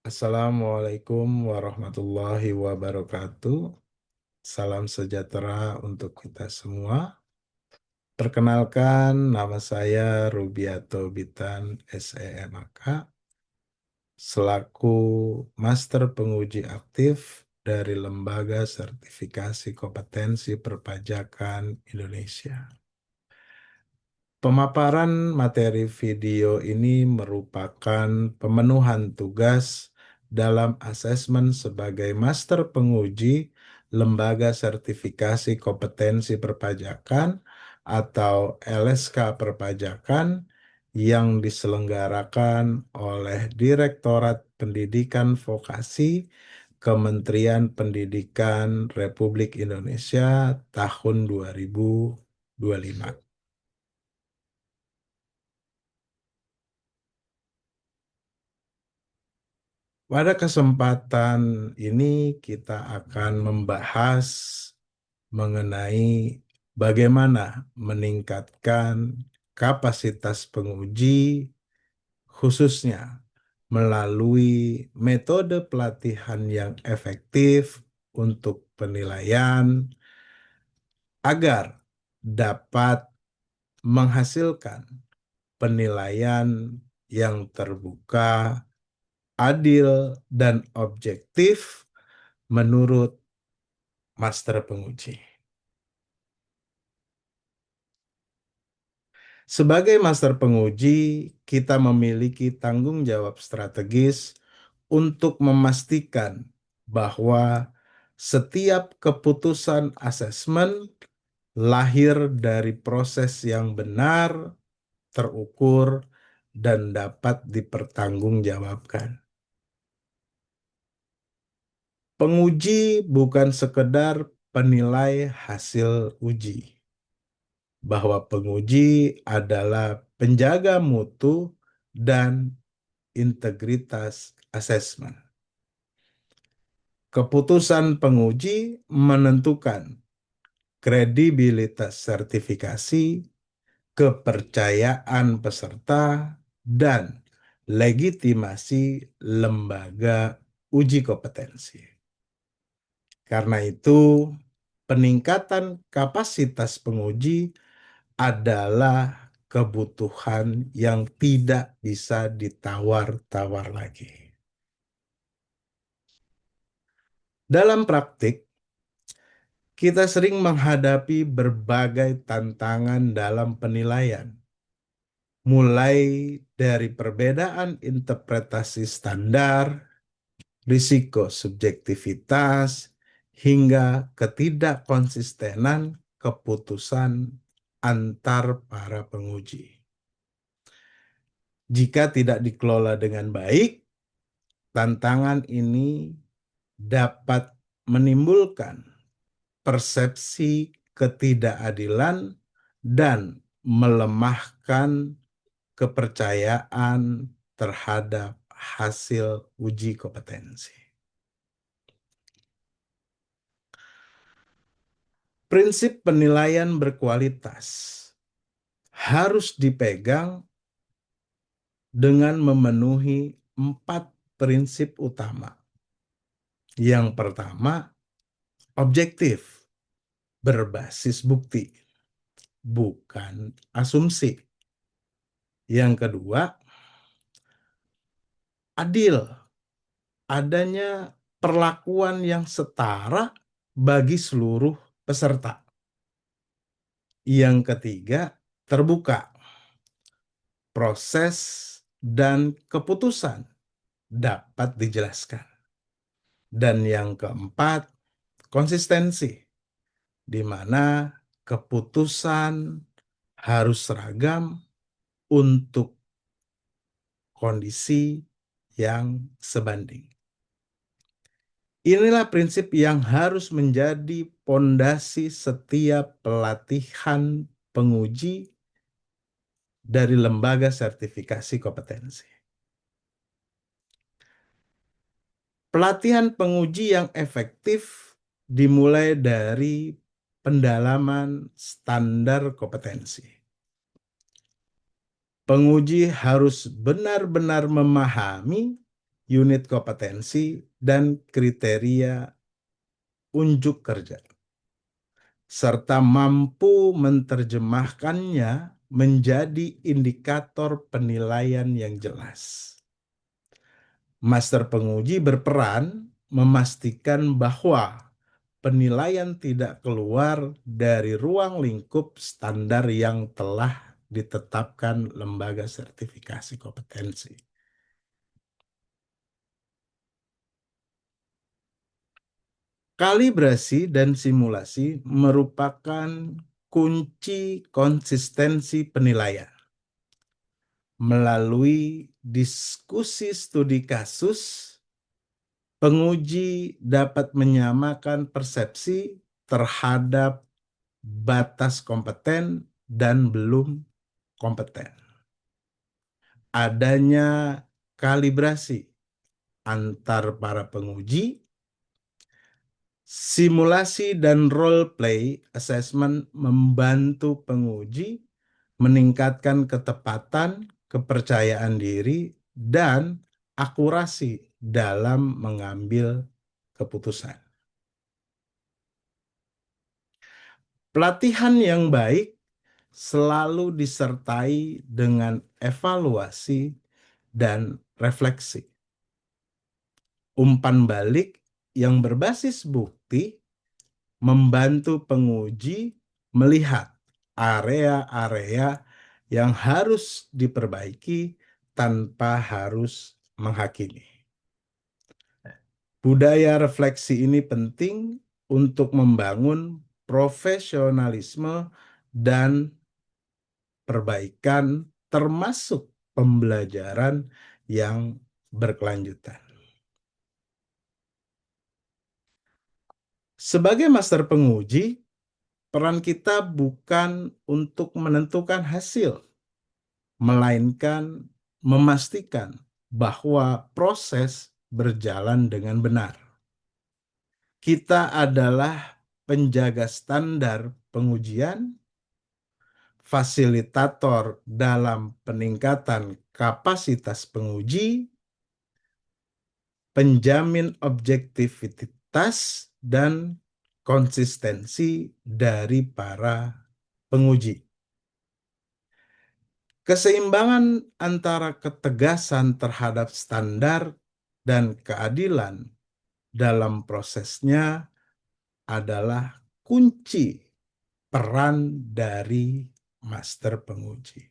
Assalamualaikum warahmatullahi wabarakatuh. Salam sejahtera untuk kita semua. Perkenalkan, nama saya Rubiato Bitan, SEMAK, selaku Master Penguji Aktif dari Lembaga Sertifikasi Kompetensi Perpajakan Indonesia. Pemaparan materi video ini merupakan pemenuhan tugas dalam asesmen sebagai Master Penguji Lembaga Sertifikasi Kompetensi Perpajakan atau LSK Perpajakan yang diselenggarakan oleh Direktorat Pendidikan Vokasi Kementerian Pendidikan Republik Indonesia tahun 2025. Pada kesempatan ini kita akan membahas mengenai bagaimana meningkatkan kapasitas penguji khususnya melalui metode pelatihan yang efektif untuk penilaian agar dapat menghasilkan penilaian yang terbuka, adil, dan objektif menurut master penguji. Sebagai master penguji, kita memiliki tanggung jawab strategis untuk memastikan bahwa setiap keputusan asesmen lahir dari proses yang benar, terukur, dan dapat dipertanggungjawabkan. Penguji bukan sekedar penilai hasil uji, bahwa penguji adalah penjaga mutu dan integritas asesmen. Keputusan penguji menentukan kredibilitas sertifikasi, kepercayaan peserta, dan legitimasi lembaga uji kompetensi. Karena itu, peningkatan kapasitas penguji adalah kebutuhan yang tidak bisa ditawar-tawar lagi. Dalam praktik, kita sering menghadapi berbagai tantangan dalam penilaian, mulai dari perbedaan interpretasi standar, risiko subjektivitas, hingga ketidakkonsistenan keputusan antar para penguji. Jika tidak dikelola dengan baik, tantangan ini dapat menimbulkan persepsi ketidakadilan dan melemahkan kepercayaan terhadap hasil uji kompetensi. Prinsip penilaian berkualitas harus dipegang dengan memenuhi 4 prinsip utama. Yang pertama, objektif, berbasis bukti, bukan asumsi. Yang kedua, adil, adanya perlakuan yang setara bagi seluruh peserta. Yang ketiga, terbuka, proses dan keputusan dapat dijelaskan. Dan yang keempat, konsistensi, di mana keputusan harus seragam untuk kondisi yang sebanding. Inilah prinsip yang harus menjadi pondasi setiap pelatihan penguji dari lembaga sertifikasi kompetensi. Pelatihan penguji yang efektif dimulai dari pendalaman standar kompetensi. Penguji harus benar-benar memahami unit kompetensi, dan kriteria unjuk kerja, serta mampu menerjemahkannya menjadi indikator penilaian yang jelas. Master penguji berperan memastikan bahwa penilaian tidak keluar dari ruang lingkup standar yang telah ditetapkan lembaga sertifikasi kompetensi. Kalibrasi dan simulasi merupakan kunci konsistensi penilaian. Melalui diskusi studi kasus, penguji dapat menyamakan persepsi terhadap batas kompeten dan belum kompeten. Adanya kalibrasi antar para penguji, simulasi dan role play assessment membantu penguji meningkatkan ketepatan, kepercayaan diri, dan akurasi dalam mengambil keputusan. Pelatihan yang baik selalu disertai dengan evaluasi dan refleksi. Umpan balik yang berbasis bukti membantu penguji melihat area-area yang harus diperbaiki tanpa harus menghakimi. Budaya refleksi ini penting untuk membangun profesionalisme dan perbaikan, termasuk pembelajaran yang berkelanjutan. Sebagai master penguji, peran kita bukan untuk menentukan hasil, melainkan memastikan bahwa proses berjalan dengan benar. Kita adalah penjaga standar pengujian, fasilitator dalam peningkatan kapasitas penguji, penjamin objektivitas dan konsistensi dari para penguji. Keseimbangan antara ketegasan terhadap standar dan keadilan dalam prosesnya adalah kunci peran dari master penguji.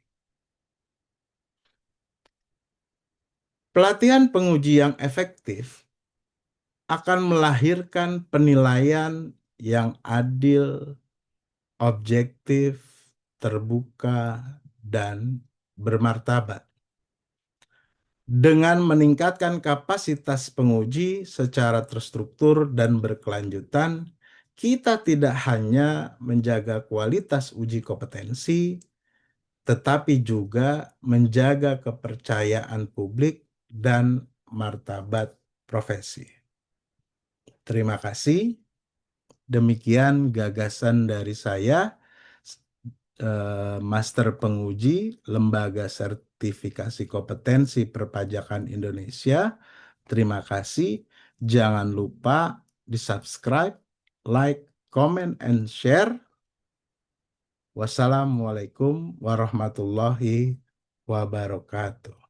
Pelatihan penguji yang efektif akan melahirkan penilaian yang adil, objektif, terbuka, dan bermartabat. Dengan meningkatkan kapasitas penguji secara terstruktur dan berkelanjutan, kita tidak hanya menjaga kualitas uji kompetensi, tetapi juga menjaga kepercayaan publik dan martabat profesi. Terima kasih. Demikian gagasan dari saya, Master Penguji Lembaga Sertifikasi Kompetensi Perpajakan Indonesia. Terima kasih. Jangan lupa di-subscribe, like, comment, and share. Wassalamualaikum warahmatullahi wabarakatuh.